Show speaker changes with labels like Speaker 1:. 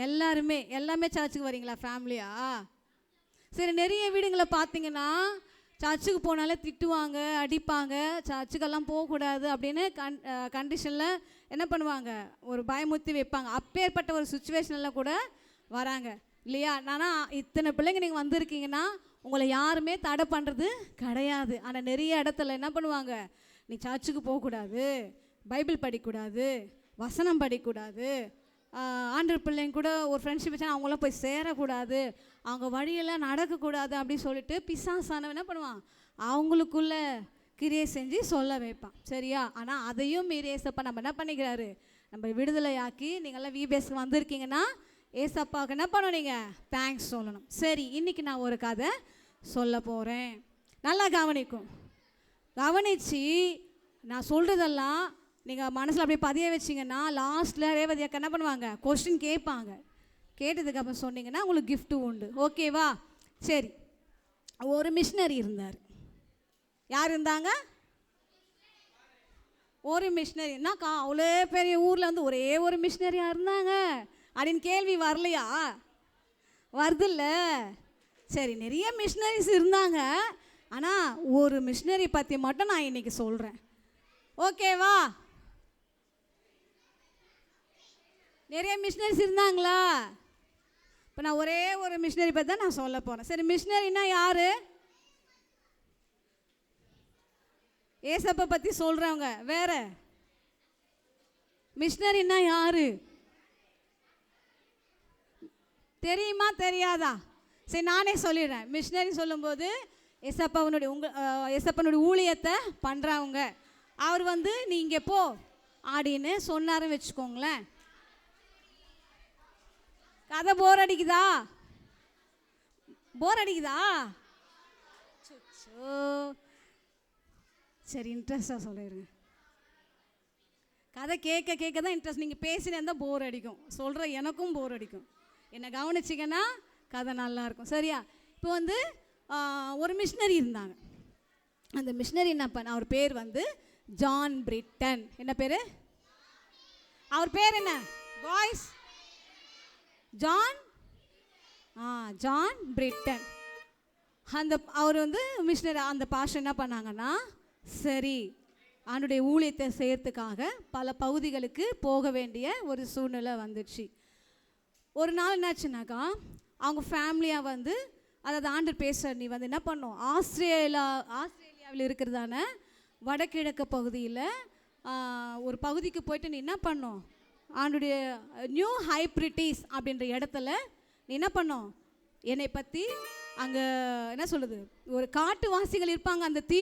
Speaker 1: எல்லாமே சர்ச்சுக்கு வரீங்களா ஃபேமிலியா? சரி, நிறைய வீடுங்களை பார்த்தீங்கன்னா சர்ச்சுக்கு போனாலே திட்டுவாங்க, அடிப்பாங்க, சர்ச்சுக்கெல்லாம் போகக்கூடாது அப்படின்னு கண்டிஷனில் என்ன பண்ணுவாங்க, ஒரு பயமுறுத்தி வைப்பாங்க. அப்பேற்பட்ட ஒரு சுச்சுவேஷனில் கூட வராங்க இல்லையா? ஆனால் இத்தனை பிள்ளைங்க நீங்கள் வந்திருக்கீங்கன்னா உங்களை யாருமே தடை பண்ணுறது கிடையாது. ஆனால் நிறைய இடத்துல என்ன பண்ணுவாங்க, நீ சர்ச்சுக்கு போகக்கூடாது, பைபிள் படிக்கக்கூடாது, வசனம் படிக்கக்கூடாது, ஆண்டவர் பிள்ளைங்க கூட ஒரு ஃப்ரெண்ட்ஷிப் வச்சா அவங்களாம் போய் சேரக்கூடாது, அவங்க வழியெல்லாம் நடக்கக்கூடாது அப்படின்னு சொல்லிட்டு பிசாசானவன் என்ன பண்ணுவான், அவங்களுக்குள்ள கிரியை செஞ்சு சொல்ல வைப்பான். சரியா? ஆனால் அதையும் மீறி ஏசப்பா நம்ம என்ன பண்ணிக்கிறாரு, நம்ம விடுதலையாக்கி நீங்கள்லாம் விபிஎஸ்க்கு வந்திருக்கீங்கன்னா ஏசப்பாவுக்கு என்ன பண்ணணும், நீங்கள் தேங்க்ஸ் சொல்லணும். சரி, இன்றைக்கி நான் ஒரு கதை சொல்ல போகிறேன். நல்லா கவனித்து நான் சொல்கிறதெல்லாம் நீங்கள் மனசில் அப்படியே பதிய வச்சிங்கன்னா லாஸ்ட்டில் ரேவதி அக்கா என்ன பண்ணுவாங்க, கொஸ்டின் கேட்பாங்க. கேட்டதுக்கப்புறம் சொன்னீங்கன்னா உங்களுக்கு கிஃப்ட்டு உண்டு. ஓகேவா? சரி, ஒரு மிஷினரி இருந்தார். யார் இருந்தாங்க? ஒரு மிஷினரி. என்னக்கா அவ்வளோ பெரிய ஊரில் வந்து ஒரே ஒரு மிஷினரியாக இருந்தாங்க அப்படின்னு கேள்வி வரலையா? வருதில்ல? சரி, நிறைய மிஷினரிஸ் இருந்தாங்க. ஆனால் ஒரு மிஷினரி பற்றி மட்டும் நான் இன்றைக்கி சொல்கிறேன். ஓகேவா? நிறைய மிஷினரிஸ் இருந்தாங்களா? இப்போ நான் ஒரே ஒரு மிஷினரி பற்றி தான் நான் சொல்ல போகிறேன். சரி, மிஷினரினா யார்? ஏசப்பை பற்றி சொல்கிறவங்க வேற. மிஷினரினா யார் தெரியுமா தெரியாதா? சரி, நானே சொல்லிடுறேன். மிஷினரி சொல்லும்போது ஏசப்பனுடைய ஊழியத்தை பண்ணுறவங்க. அவர் வந்து நீ இங்கே போ அப்படின்னு சொன்னாருன்னு வச்சுக்கோங்களேன். கதை போர் அடிக்குதா? சரி, இன்ட்ரெஸ்டாக சொல்லிடுங்க. கதை கேட்க தான் இன்ட்ரெஸ்ட். நீங்கள் பேசினே இருந்தால் போர் அடிக்கும், சொல்கிற எனக்கும் போர் அடிக்கும். என்னை கவனிச்சிங்கன்னா கதை நல்லாயிருக்கும். சரியா? இப்போ வந்து ஒரு மிஷினரி இருந்தாங்க. அந்த மிஷினரி என்ன பண்ண, அவர் பேர் வந்து ஜான் பிரிட்டன். என்ன பேர்? அவர் பேர் என்ன பாய்ஸ்? John Britain. அவர் வந்து மிஷினரி. அந்த பாஸ்டர் என்ன பண்ணாங்கன்னா, சரி அவனுடைய ஊழியத்தை செய்யறதுக்காக பல பகுதிகளுக்கு போக வேண்டிய ஒரு சூழ்நிலை வந்துச்சு. ஒரு நாள் என்னாச்சுனாக்கா, அவங்க ஃபேமிலியாக வந்து, அதாவது ஆண்டவர் பேசுகிற நீ வந்து என்ன பண்ணும், ஆஸ்திரேலியாவில் இருக்கிறதான வடகிழக்கு பகுதியில் ஒரு பகுதிக்கு போயிட்டு நீ என்ன பண்ணும், ஆண்டுடைய நியூ ஹைப்ரிட்டிஸ் அப்படின்ற இடத்துல நீ என்ன பண்ணும், என்னை பற்றி அங்கே என்ன சொல்லுது, ஒரு காட்டுவாசிகள் இருப்பாங்க அந்த